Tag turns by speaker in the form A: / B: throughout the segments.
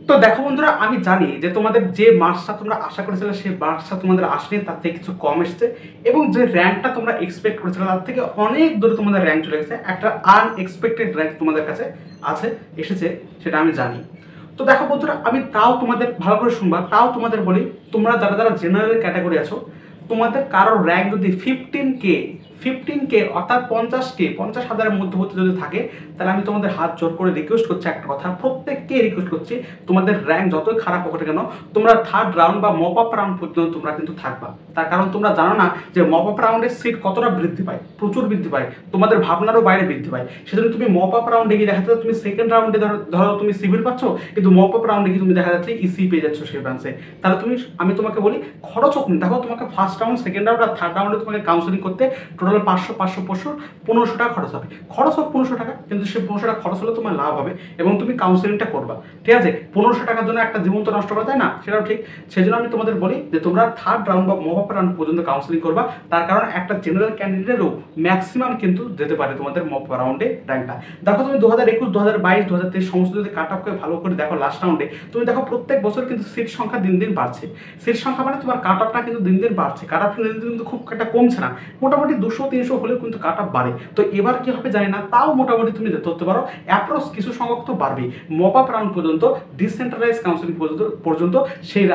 A: তো দেখো বন্ধুরা, আমি জানি যে তোমাদের যে মার্কসটা তোমরা আশা করেছিলে সেই মার্কসটা তোমাদের আসেনি, তার থেকে কিছু কম এসেছে এবং যে র্যাঙ্কটা তোমরা এক্সপেক্ট করেছিলে তার থেকে অনেক দূরে তোমাদের র্যাঙ্ক চলে গেছে। একটা আনএক্সপেক্টেড র্যাঙ্ক তোমাদের কাছে এসেছে, সেটা আমি জানি। তো দেখো বন্ধুরা, আমি তাও তোমাদের ভালো করে শুনবা, তাও তোমাদের বলি, তোমরা যারা যারা জেনারেল ক্যাটাগরি আছো, তোমাদের কারোর র্যাঙ্ক যদি 15K অর্থাৎ 50,000-50,000-এর মধ্যবর্তী যদি থাকে, তাহলে আমি তোমাদের হাত জোর করে রিকোয়েস্ট করছি একটা কথা, প্রত্যেককে রিকোয়েস্ট করছি, তোমাদের র্যাঙ্ক যতই খারাপ হোক না কেন, তোমরা থার্ড রাউন্ড বা মপ আপ রাউন্ড পর্যন্ত তোমরা কিন্তু থাকবা। তার কারণ তোমরা জানো না যে মপ আপ রাউন্ডের সিট কতটা বৃদ্ধি পায়, প্রচুর বৃদ্ধি পায়, তোমাদের ভাবনারও বাইরে বৃদ্ধি পায়। সেজন্য তুমি মপ আপ রাউন্ডে গিয়ে দেখা যাচ্ছে তুমি সেকেন্ড রাউন্ডে ধরো তুমি সিভিল পাচ্ছ, কিন্তু মপ আপ রাউন্ডে গিয়ে তুমি দেখা যাচ্ছে ইসি পেয়ে যাচ্ছ সেই ব্রাঞ্চে। তাহলে আমি তোমাকে বলি খরচ হোক না, দেখো তোমাকে ফার্স্ট রাউন্ড, সেকেন্ড রাউন্ড আর থার্ড রাউন্ডে তোমাকে কাউন্সিলিং করতে টোটাল 500-500-1500 টাকা খরচ হবে। খরচ হোক 1500 টাকা, কিন্তু সেই 1500 টাকা খরচ হলে তোমার লাভ হবে এবং তুমি কাউন্সিলিংটা করবা। ঠিক আছে, 1500 টাকার জন্য একটা জীবন তো নষ্ট করা যায় না, সেটাও ঠিক। সেজন্য আমি তোমাদের বলি যে তোমরা থার্ড রাউন্ড বা মপ আপ রাউন্ড পর্যন্ত কাউন্সিলিং করবা। তার কারণ একটা জেনারেল ক্যান্ডিডেটেরও ম্যাক্সিমাম কিন্তু যেতে পারে তোমাদের মপ রাউন্ডে র্যাঙ্কটা। দেখো তুমি 2021, 2022, 2023 সমস্ত যদি কাট অফ করে ভালো করে দেখো লাস্ট রাউন্ডে, তুমি দেখো প্রত্যেক বছর কিন্তু সিট সংখ্যা দিন দিন বাড়ছে। সিট সংখ্যা মানে তোমার কাট অফটা কিন্তু দিন দিন বাড়ছে, কাট অফ কিন্তু খুব একটা কমছে না, মোটামুটি 200-300 হলেও কিন্তু কাট অফ বাড়ে। তো এবার কি হবে জানি না, তাও মোটামুটি তুমি ধরতে পারো অ্যাপ্রোচ কিছু সংখ্যক তো বাড়বে। মপ আপ রাউন্ড পর্যন্ত, ডিসেন্ট্রালাইজ কাউন্সিলিং পর্যন্ত সেই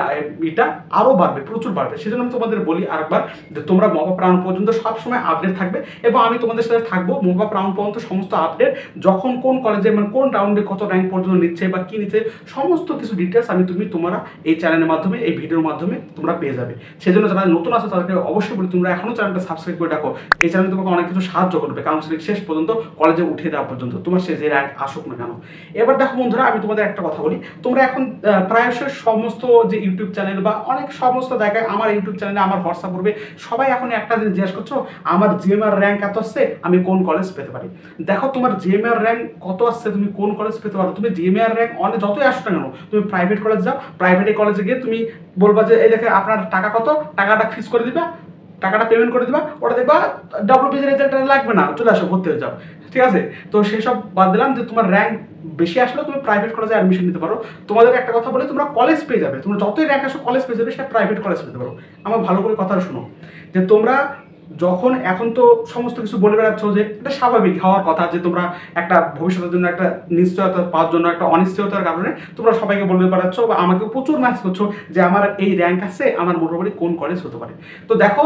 A: এটা আরও বাড়বে, প্রচুর বাড়বে। সেজন্য আমি তোমাদের বলি আরেকবার যে তোমরা মপ আপ রাউন্ড পর্যন্ত সবসময় আপডেট থাকবে এবং আমি তোমাদের সাথে থাকবো মপ আপ রাউন্ড পর্যন্ত সমস্ত আপডেট, যখন কোন কলেজে মানে কোন রাউন্ডে কত র্যাঙ্ক পর্যন্ত নিচ্ছে বা কি নিচ্ছে সমস্ত কিছু ডিটেলস তোমরা এই চ্যানেলের মাধ্যমে, এই ভিডিওর মাধ্যমে তোমরা পেয়ে যাবে। সেজন্য যারা নতুন আছো তাদেরকে অবশ্যই বলি তোমরা এখনো চ্যানেলটা সাবস্ক্রাইব করে রাখো। এই চ্যানেল তোমাকে অনেক কিছু সাহায্য করবে কাউন্সিলিং শেষ পর্যন্ত, কলেজে উঠে দেওয়া পর্যন্ত, তোমার সে যে র্যাঙ্ক আসুক না কেন। এবার দেখো বন্ধুরা, আমি তোমাদের একটা কথা বলি, তোমরা এখন প্রায়শই সমস্ত যে ইউটিউব চ্যানেল বা অনেক সমস্ত জায়গায়, আমার ইউটিউব চ্যানেলে, আমার হোয়াটসঅ্যাপ গ্রুপে সবাই এখন একটা জিনিস জিজ্ঞেস করছো, আমার জিএমআর র্যাঙ্ক এত আসছে, আমি কোন কলেজ পেতে পারি। দেখো তোমার জিএমআর র্যাঙ্ক কত আসছে, তুমি কোন কলেজ পেতে পারো, তুমি জিএমআর র্যাঙ্ক অনেক যতই আসো না কেন, তুমি প্রাইভেট কলেজ যাও, প্রাইভেট কলেজে গিয়ে তুমি বলবা যে এই দেখে আপনার টাকা কত, টাকাটা ফিক্স করে দিবা, টাকাটা পেমেন্ট করে দিবা, ওটা দেখবা ডব্লিউবিসি রেজাল্ট লাগবে না, চলে আসো ভর্তি হয়ে যাও। ঠিক আছে, তো সেসব বাদ দিলাম, যে তোমার র্যাঙ্ক বেশি আসলেও তুমি প্রাইভেট কলেজে অ্যাডমিশন নিতে পারো। তোমাদের একটা কথা বলে, তোমরা কলেজ পেয়ে যাবে, তোমরা যতই র্যাঙ্ক আসো কলেজ পেয়ে যাবে, সেটা প্রাইভেট কলেজ পেতে পারো। আমার ভালো করে কথাটা শোনো, যে তোমরা যখন এখন তো সমস্ত কিছু বলে বেড়াচ্ছ, যে এটা স্বাভাবিক হওয়ার কথা, যে তোমরা একটা ভবিষ্যতের জন্য একটা নিশ্চয়তা পাওয়ার জন্য একটা অনিশ্চয়তার কারণে তোমরা সবাইকে বলে বেড়াচ্ছ বা আমাকে প্রচুর ম্যাচ করছো যে আমার এই র্যাঙ্ক আছে, আমার মোটামুটি কোন কলেজ হতে পারে। তো দেখো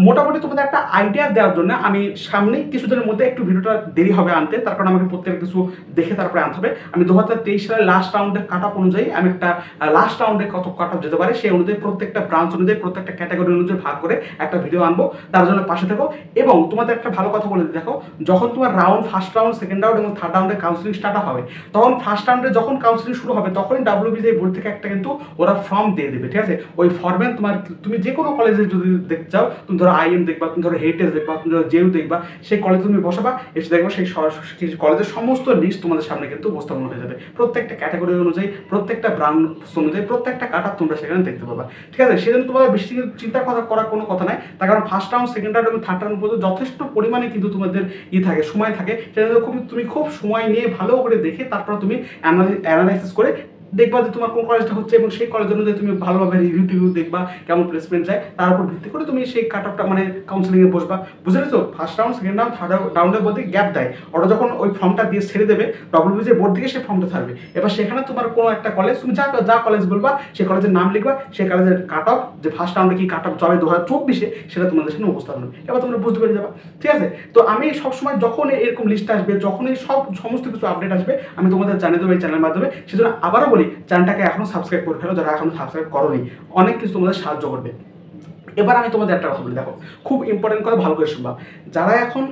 A: মোটামুটি তোমাদের একটা আইডিয়া দেওয়ার জন্য আমি সামনে কিছুদিনের মধ্যে একটু ভিডিওটা দেরি হবে আনতে, তার কারণ আমাকে প্রত্যেক কিছু দেখে তারপরে আনতে হবে। আমি 2023 সালের লাস্ট রাউন্ডের কাট অফ অনুযায়ী আমি একটা লাস্ট রাউন্ডে কত কাট অফ যেতে পারে সেই অনুযায়ী প্রত্যেকটা ব্রাঞ্চ অনুযায়ী, প্রত্যেকটা ক্যাটাগরি অনুযায়ী ভাগ করে একটা ভিডিও আনবো, তার জন্য পাশে থেকো। এবং তোমাদের একটা ভালো কথা বলে দিই, দেখো যখন তোমার ফার্স্ট রাউন্ড, সেকেন্ড রাউন্ড এবং থার্ড রাউন্ডে কাউন্সিলিং স্টার্ট হবে, তখন ফার্স্ট রাউন্ডে যখন কাউন্সিলিং শুরু হবে তখনই ডাব্লিউবিসি বোর্ড থেকে একটা কিন্তু ওরা ফর্ম দিয়ে দেবে। ঠিক আছে, ওই ফর্মে তুমি যে কোনো কলেজে যদি দেখতে চাও, তুমি ধরো আইএম দেখবা, তুমি ধরো হেরিটেজ দেখবা, তুমি ধরো জেইউ দেখবা, সেই কলেজে তুমি বসাবা, এসে দেখবা সেই কলেজের সমস্ত লিস্ট তোমাদের সামনে কিন্তু উপস্থাপন হয়ে যাবে, প্রত্যেকটা ক্যাটাগরি অনুযায়ী, প্রত্যেকটা ব্রাঞ্চ অনুযায়ী, প্রত্যেকটা কাট অফ তোমরা সেখানে দেখতে পাবা। ঠিক আছে, সেজন্য তোমাদের বেশি চিন্তা করার কোনো কথা নাই, তার কারণ ফার্স্ট রাউন্ড, সেকেন্ড রাউন্ড এবং থার্ড রাউন্ড পর্যন্ত যথেষ্ট পরিমাণে কিন্তু তোমাদের থাকে, সময় থাকে। সেটা তুমি খুব সময় নিয়ে ভালো করে দেখে তারপর তুমি অ্যানালাইসিস করে দেখবা যে তোমার কোন কলেজটা হচ্ছে, এবং সেই কলেজ অনুযায়ী তুমি ভালোভাবে রিভিউ দেখবা, কেমন প্লেসমেন্ট যায়, তার উপর ভিত্তি করে তুমি সেই কাট অফটা মানে কাউন্সিলিংয়ে বসবা। বুঝে পেরেছো, first round, second round, third রাউন্ডের মধ্যে গ্যাপ দেয়, ওরা যখন ওই ফর্মটা দিয়ে ছেড়ে দেবে ডব্লিউবিসি বোর্ড থেকে সেই ফর্মটা ছাড়বে। এবার সেখানে তোমার কোনো একটা কলেজ, তুমি যা কলেজ বলবা সেই কলেজের নাম লিখবা, সেই কলেজের কাট অফ, যে ফার্স্ট রাউন্ডে কি কাট অফ যাবে 2024-এ, সেটা তোমাদের সামনে উপস্থাপন হবে, এবার তোমরা বুঝতে পেরে যাবা। ঠিক আছে, তো আমি সবসময় যখন এরকম লিস্ট আসবে, যখনই সমস্ত কিছু আপডেট আসবে, আমি তোমাদের জানিয়ে দেবো এই চ্যানেলের মাধ্যমে। সেজন্য আবারও বলি, চ্যানেলটাকে এখনো সাবস্ক্রাইব করে ফেলো, যারা এখনো সাবস্ক্রাইব করোনি, অনেক কিছু তোমাদের সাহায্য করবে। এবার আমি তোমাদের একটা কথা বলি, দেখো খুব ইম্পর্টেন্ট কথা, ভালো করে শুনবা। যারা এখন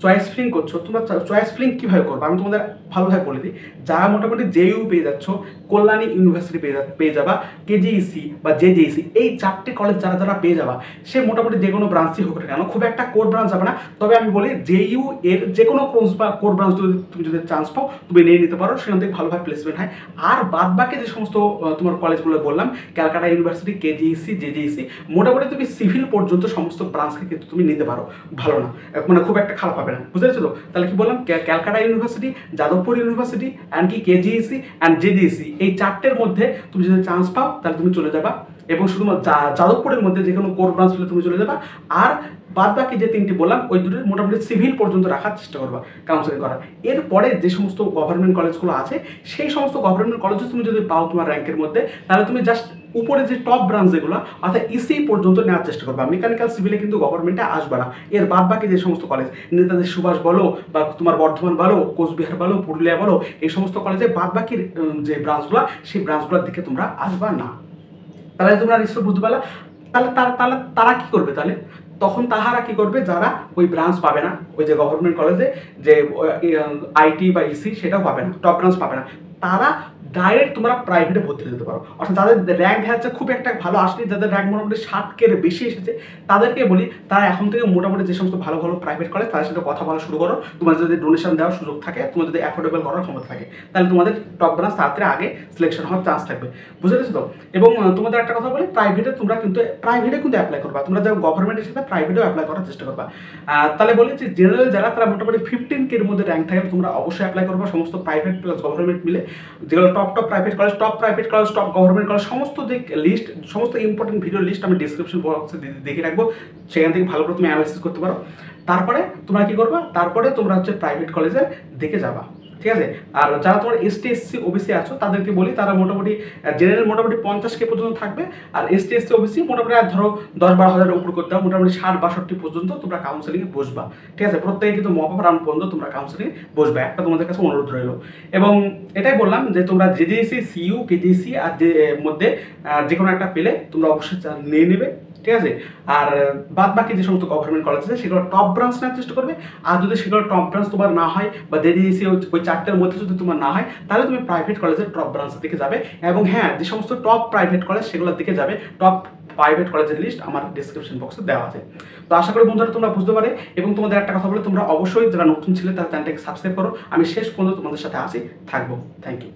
A: চয়েস ফিলিং করছো, তোমরা চয়েস ফিলিং কীভাবে করবো আমি তোমাদের ভালোভাবে বলে দিই। যারা মোটামুটি জেইউ পেয়ে যাচ্ছ, কল্যাণী ইউনিভার্সিটি পেয়ে যাবা, কেজিইসি বা জেজেইসি, এই 4টে কলেজ যারা পেয়ে যাবা, সে মোটামুটি যে কোনো ব্রাঞ্চই হোক না কেন, খুব একটা কোর ব্রাঞ্চ যাবে না, তবে আমি বলি জেইউ এর যে কোনো কোর্স বা কোর ব্রাঞ্চ তুমি যদি চান্স পাও তুমি নিয়ে নিতে পারো, সেখান থেকে ভালোভাবে প্লেসমেন্ট হয়। আর বাদ বাকি যে সমস্ত তোমার কলেজগুলো বললাম, ক্যালকাটা ইউনিভার্সিটি, কেজিইসি, জেজেইসি, মোটামুটি তুমি সিভিল পর্যন্ত সমস্ত ব্রাঞ্চকে কিন্তু তুমি নিতে পারো, ভালো না মানে খুব একটা খারাপ হবে না। বুঝতে পেরেছো তো? তাহলে কি বললাম, Calcutta university, Jadavpur Jadavpur university, and কি কেজিইসি অ্যান্ড জেডিইসি, এই চারটের মধ্যে তুমি যদি চান্স পাও তাহলে তুমি চলে যাবা, এবং শুধুমাত্র যাদবপুরের মধ্যে যে কোনো কোর ব্রাঞ্চ হলে তুমি চলে যাবা। আর বাদ বাকি যে তিনটি বললাম ওই দুটো মোটামুটি সিভিল পর্যন্ত রাখার চেষ্টা করবা কাউন্সেলিং করার। এরপরে যে সমস্ত গভর্নমেন্ট কলেজগুলো আছে সেই সমস্ত গভর্নমেন্ট কলেজে তুমি যদি পাও তোমার র্যাঙ্কের মধ্যে, তাহলে তুমি জাস্ট উপরে যে টপ ব্রাঞ্চ যেগুলো অর্থাৎ ইসি পর্যন্ত নেওয়ার চেষ্টা করবা। মেকানিক্যাল সিভিলে কিন্তু গভর্নমেন্টে আসবে না। এর বাদ বাকি যে সমস্ত কলেজ, নেতাজি সুভাষ বলো বা তোমার বর্ধমান বলো, কোচবিহার বলো, পুরুলিয়া বলো, এই সমস্ত কলেজে বাদ বাকি যে ব্রাঞ্চগুলো সেই ব্রাঞ্চগুলোর দিকে তোমরা আসবা না। তাহলে তোমরা নিশ্চয় বুঝতে পারলা। তাহলে তারা কি করবে? তাহলে তখন তাহারা কি করবে? যারা ওই ব্রাঞ্চ পাবে না, ওই যে গভর্নমেন্ট কলেজে যে আইটি বা ইসি সেটাও পাবে না, টপ ব্রাঞ্চ পাবে না, তারা ডাইরেক্ট তোমরা প্রাইভেটে ভর্তি হতে পারো। অর্থাৎ যাদের র্যাঙ্ক হচ্ছে খুব একটা ভালো আসেনি, যাদের র্যাঙ্ক মোটামুটি 60 বেশি এসেছে, তাদেরকে বলি তারা এখন থেকে মোটামুটি যে সমস্ত ভালো ভালো প্রাইভেট কলেজ তাদের সাথে কথা বলা শুরু করো। তোমার যদি ডোনেশন দেওয়ার সুযোগ থাকে, তোমার যদি অ্যাফোর্ডেবল করার ক্ষমতা থাকে, তাহলে তোমাদের টপ ব্রাঞ্চ তাড়াতাড়ি আগে সিলেকশন হওয়ার চান্স থাকবে। বুঝতে পেরেছো তো? এবং তোমাদের একটা কথা বলি, প্রাইভেটে তোমরা কিন্তু অ্যাপ্লাই করবা। তোমরা যারা গভর্নমেন্টের সাথে প্রাইভেটেও অ্যাপ্লাই করার চেষ্টা করবা। তাহলে বলি যে জেনারেল যারা তারা মোটামুটি 15K এর মধ্যে র্যাঙ্ক থাকে, তোমরা অবশ্যই অ্যাপ্লাই করবা সমস্ত প্রাইভেট প্লাস গভর্নমেন্ট মিলে, যেগুলো top private college, top government college, সমস্ত যে লিস্ট, সমস্ত ইম্পর্টেন্ট ভিডিও লিস্ট আমি ডিসক্রিপশন বক্সে দেখে রাখবো, সেখান থেকে ভালো করে তুমি অ্যানালাইসিস করতে পারো। তারপরে তোমরা কি করবা? তারপরে তোমরা হচ্ছে প্রাইভেট কলেজের দিকে যাবা, ঠিক আছে? আর যারা তোমার এসটি এসসি ওবিসি আছো তাদেরকে বলি, তারা মোটামুটি জেনারেল মোটামুটি 50K পর্যন্ত থাকবে, আর এসটি এসসি ওবিসি মোটামুটি আর ধরো 10-12 হাজারের উপর করতে হবে, মোটামুটি 60-62 পর্যন্ত তোমরা কাউন্সেলিংয়ে বসবা, ঠিক আছে? প্রত্যেকে কিন্তু মপ আপ রাউন্ড পর্যন্ত তোমরা কাউন্সেলিংয়ে বসবে, একটা তোমাদের কাছে অনুরোধ রইল। এবং এটাই বললাম যে তোমরা জেডিএসি, সিইউ, কেজিসি আর যে মধ্যে যে কোনো একটা পেলে তোমরা অবশ্যই নিয়ে নেবে, ঠিক আছে? আর বাদ বাকি যে সমস্ত গভর্নমেন্ট কলেজ আছে সেগুলো টপ ব্রাঞ্চ নেওয়ার চেষ্টা করবে। আর যদি সেগুলো টপ ব্রাঞ্চ তোমার না হয় বা জেডিএসি ওই চারটের মধ্যে যদি তোমার না হয়, তাহলে তুমি প্রাইভেট কলেজের টপ ব্রাঞ্চের দিকে যাবে। এবং হ্যাঁ, যে সমস্ত টপ প্রাইভেট কলেজ সেগুলোর দিকে যাবে, টপ প্রাইভেট কলেজের লিস্ট আমার ডিসক্রিপশন বক্সে দেওয়া আছে। তো আশা করি বন্ধুরা তোমরা বুঝতে পারে। এবং তোমাদের একটা কথা বলে, তোমরা অবশ্যই যারা নতুন ছিলে তারা চ্যানেলটাকে সাবস্ক্রাইব করো। আমি শেষ পর্যন্ত তোমাদের সাথে থাকবো। Thank you.